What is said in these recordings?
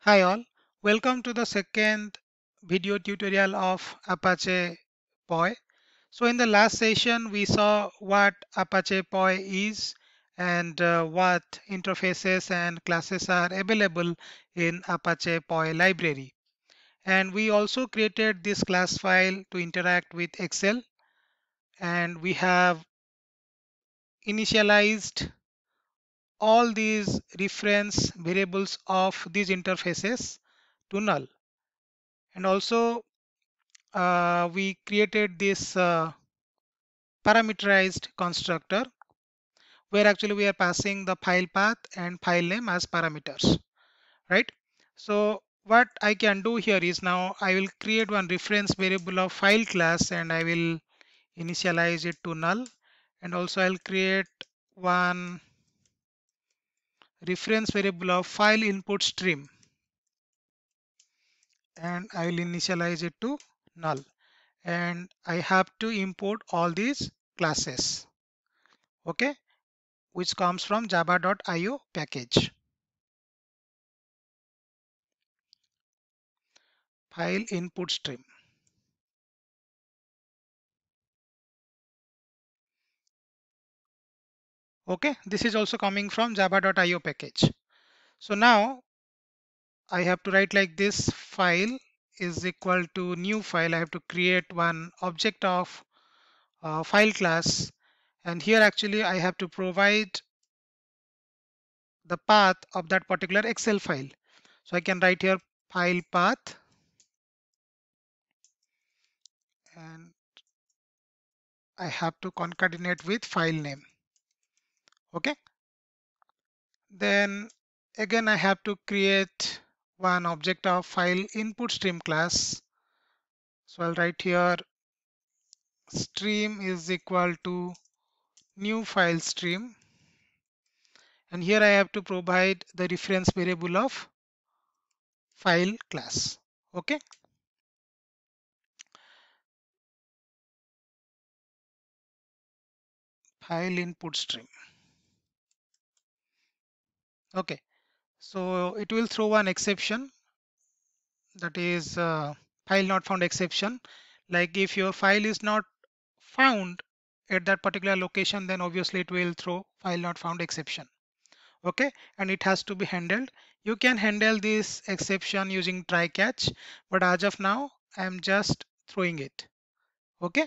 Hi all, welcome to the second video tutorial of Apache POI. So in the last session we saw what Apache POI is and what interfaces and classes are available in Apache POI library. And we also created this class file to interact with Excel, and we have initialized all these reference variables of these interfaces to null. And also we created this parameterized constructor where actually we are passing the file path and file name as parameters, right? So what I can do here is now I will create one reference variable of file class and I will initialize it to null, and also I'll create one reference variable of file input stream and I will initialize it to null, and I have to import all these classes, okay, which comes from java.io package. File input stream. Okay, this is also coming from java.io package. So now I have to write like this: file is equal to new file. I have to create one object of file class, and here actually I have to provide the path of that particular Excel file. So I can write here file path, and I have to concatenate with file name. Okay, then again I have to create one object of file input stream class. So I'll write here stream is equal to new file stream, and here I have to provide the reference variable of file class. Okay, file input stream. Okay, so it will throw an exception, that is file not found exception. Like if your file is not found at that particular location, then obviously it will throw file not found exception. Okay, and it has to be handled. You can handle this exception using try catch, but as of now I am just throwing it. Okay,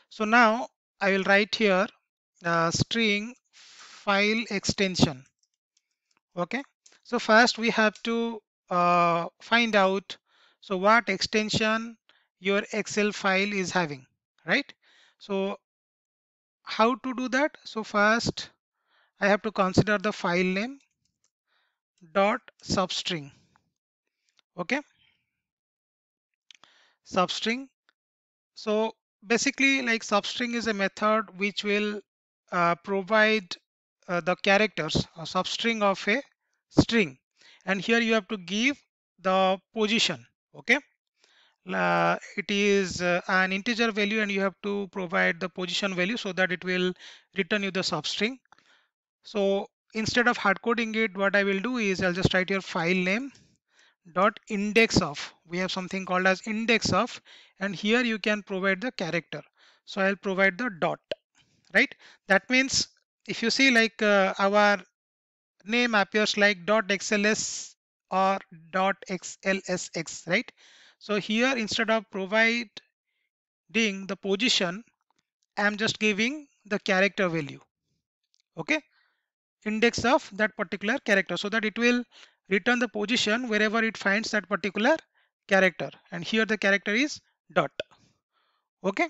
so now I will write here string file extension. Okay, so first we have to find out so what extension your Excel file is having, right? So how to do that? So first I have to consider the file name dot substring. Okay, substring. So basically, like, substring is a method which will provide the characters, a substring of a string, and here you have to give the position. Okay, it is an integer value and you have to provide the position value so that it will return you the substring. So instead of hard coding it, what I will do is I'll just write here file name dot index of, we have something called as index of, and here you can provide the character. So I'll provide the dot, right? That means if you see, like, our name appears like dot xls or dot xlsx, right? So here instead of providing the position, I'm just giving the character value. Okay, index of that particular character, so that it will return the position wherever it finds that particular character, and here the character is dot. Okay,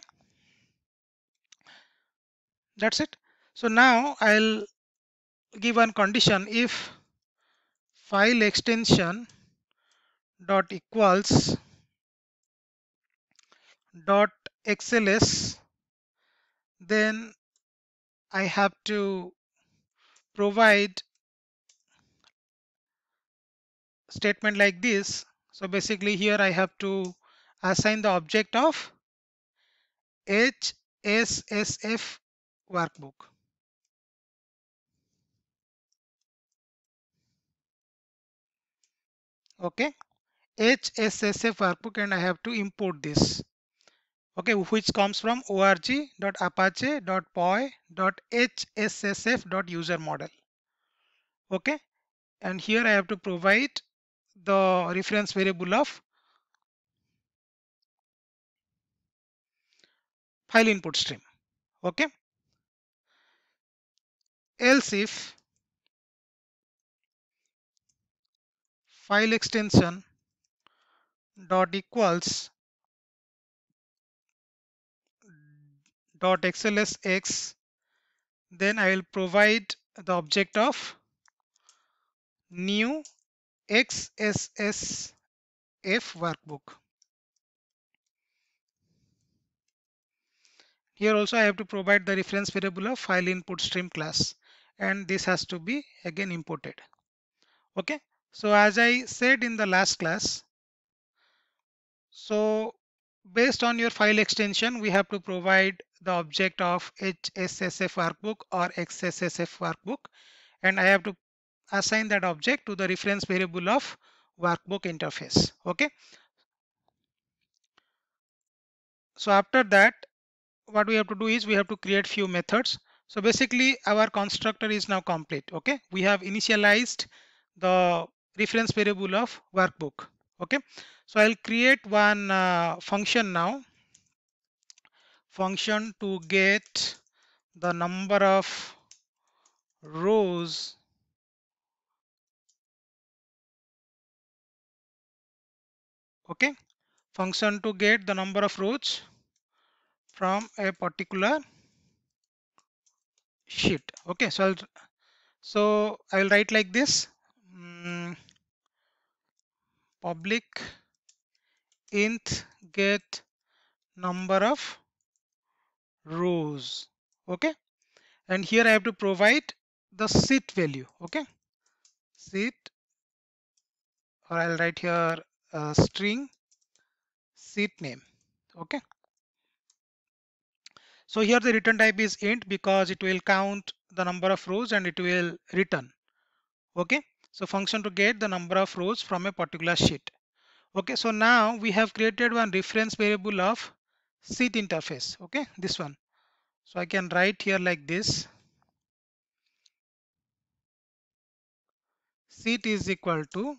that's it. So now I'll give one condition: if file extension dot equals dot xls, then I have to provide statement like this. So basically here I have to assign the object of HSSF workbook. okay, HSSF workbook, and I have to import this, okay, which comes from org.apache.py.hsssf.user-model, okay, and here I have to provide the reference variable of file input stream, okay. Else if file extension dot equals dot xlsx, then I will provide the object of new XSSF workbook. Here also I have to provide the reference variable of file input stream class, and this has to be again imported, okay. So as I said in the last class, so based on your file extension, we have to provide the object of HSSF workbook or XSSF workbook, and I have to assign that object to the reference variable of workbook interface, okay. So after that, what we have to do is we have to create few methods. So basically our constructor is now complete, okay. We have initialized the reference variable of workbook, okay. So I'll create one function now, function to get the number of rows, okay, function to get the number of rows from a particular sheet, okay. So I will write like this, public int get number of rows, okay, and here I have to provide the seat value, okay, seat, or I'll write here string seat name, okay. So here the return type is int because it will count the number of rows and it will return, okay. So function to get the number of rows from a particular sheet, okay. So now we have created one reference variable of seat interface, okay, this one. So I can write here like this, seat is equal to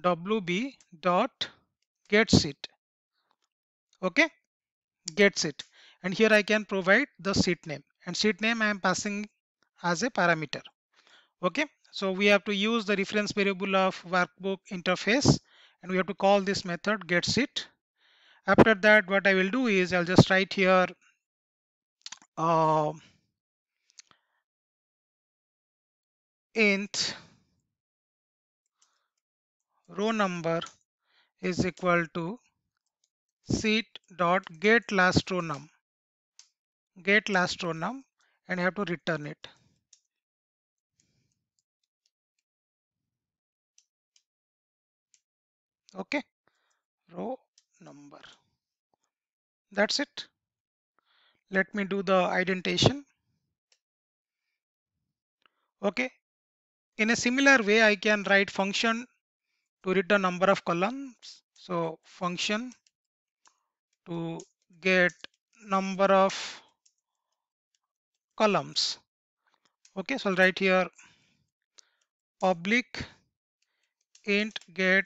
wb dot get seat, okay, get seat, and here I can provide the seat name, and seat name I am passing as a parameter, okay. So we have to use the reference variable of workbook interface, and we have to call this method get seat. After that, what I will do is I'll just write here uh, int row number is equal to seat dot get last row num, get last row num, and I have to return it, okay, row number. That's it. Let me do the indentation, okay. In a similar way, I can write function to return number of columns. So function to get number of columns, okay. So I'll write here public int get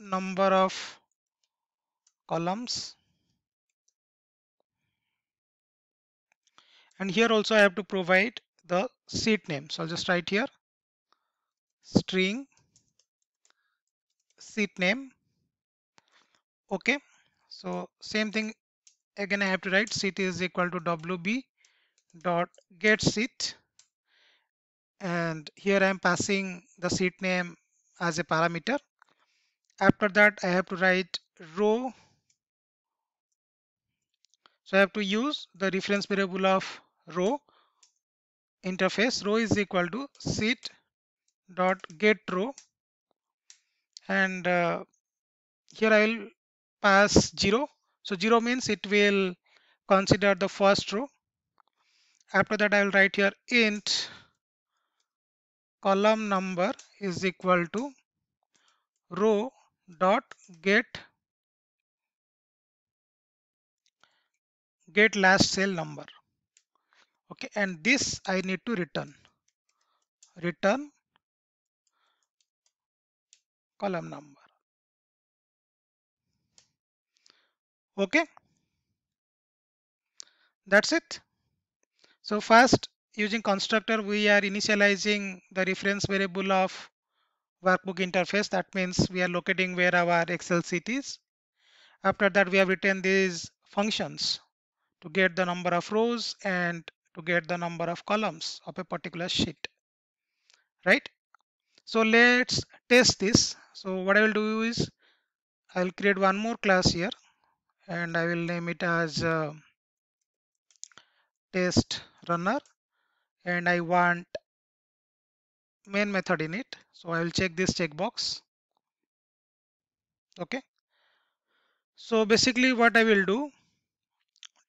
number of columns, and here also I have to provide the seat name. So I'll just write here string seat name, okay. So same thing again, I have to write seat is equal to wb dot get seat, and here I am passing the seat name as a parameter. After that, I have to write row, so I have to use the reference variable of row interface. Row is equal to seat dot get row, and here I will pass 0. So 0 means it will consider the first row. After that, I will write here int column number is equal to row dot get last cell number. Okay, and this I need to return column number. Okay, that's it. So first, using constructor, we are initializing the reference variable of workbook interface. That means we are locating where our Excel sheet is. After that, we have written these functions to get the number of rows and to get the number of columns of a particular sheet, right? So let's test this. So what I will do is I'll create one more class here and I will name it as test runner, and I want main method in it. So I will check this checkbox. Okay. So basically what I will do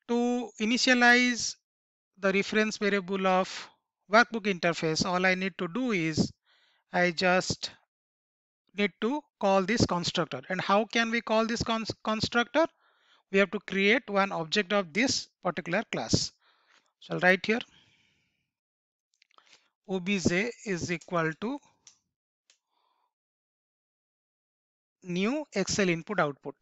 to initialize the reference variable of workbook interface, all I need to do is I just need to call this constructor. And how can we call this constructor? We have to create one object of this particular class. So I'll write here obj is equal to new Excel input output.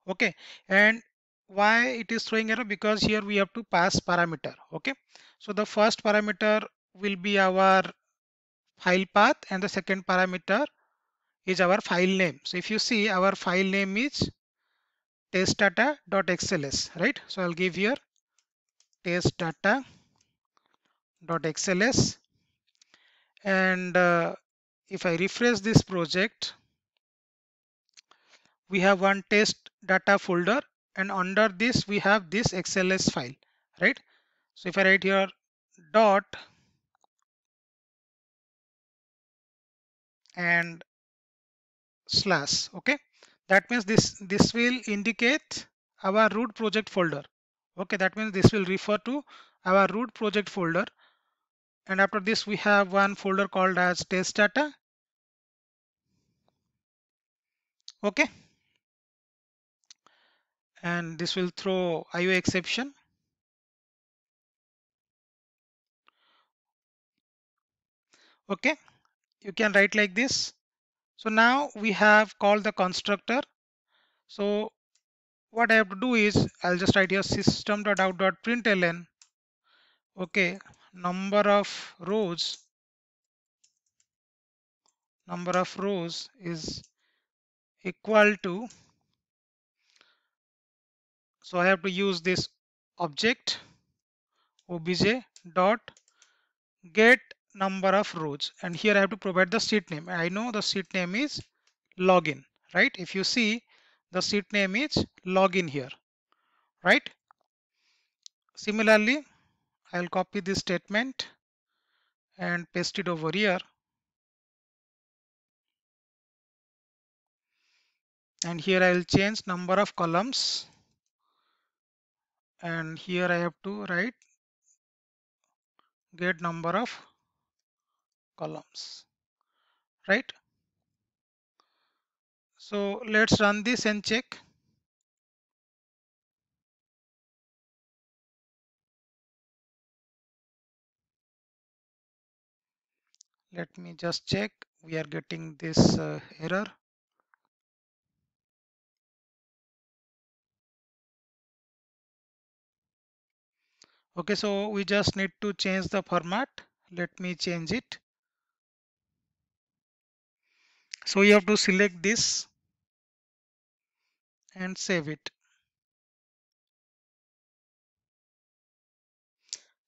Okay, and why it is throwing error? Because here we have to pass parameter. Okay, so the first parameter will be our file path and the second parameter is our file name. So if you see, our file name is testdata.xls, right? So I'll give here testdata.xls, and if I refresh this project, we have one test data folder, and under this we have this XLS file, right? So if I write here dot and slash, okay, that means this will indicate our root project folder. Okay, that means this will refer to our root project folder, and after this we have one folder called as test data. Okay, and this will throw IO exception. Okay, you can write like this. So now we have called the constructor. So what I have to do is I'll just write here system.out.println. Okay, number of rows is equal to, so I have to use this object obj dot get number of rows, and here I have to provide the sheet name. I know the sheet name is login, right? If you see, the sheet name is login here, right? Similarly, I'll copy this statement and paste it over here, and here I will change number of columns, and here I have to write get number of columns, right? So let's run this and check. Let me just check. We are getting this error. Okay, so we just need to change the format. Let me change it. So you have to select this and save it.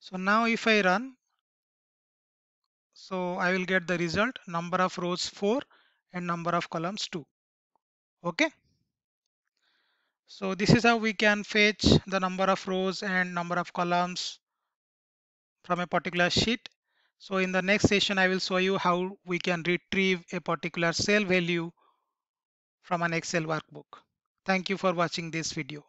So now if I run, so I will get the result, number of rows 4 and number of columns 2. Okay. So this is how we can fetch the number of rows and number of columns from a particular sheet. So in the next session, I will show you how we can retrieve a particular cell value from an Excel workbook. Thank you for watching this video.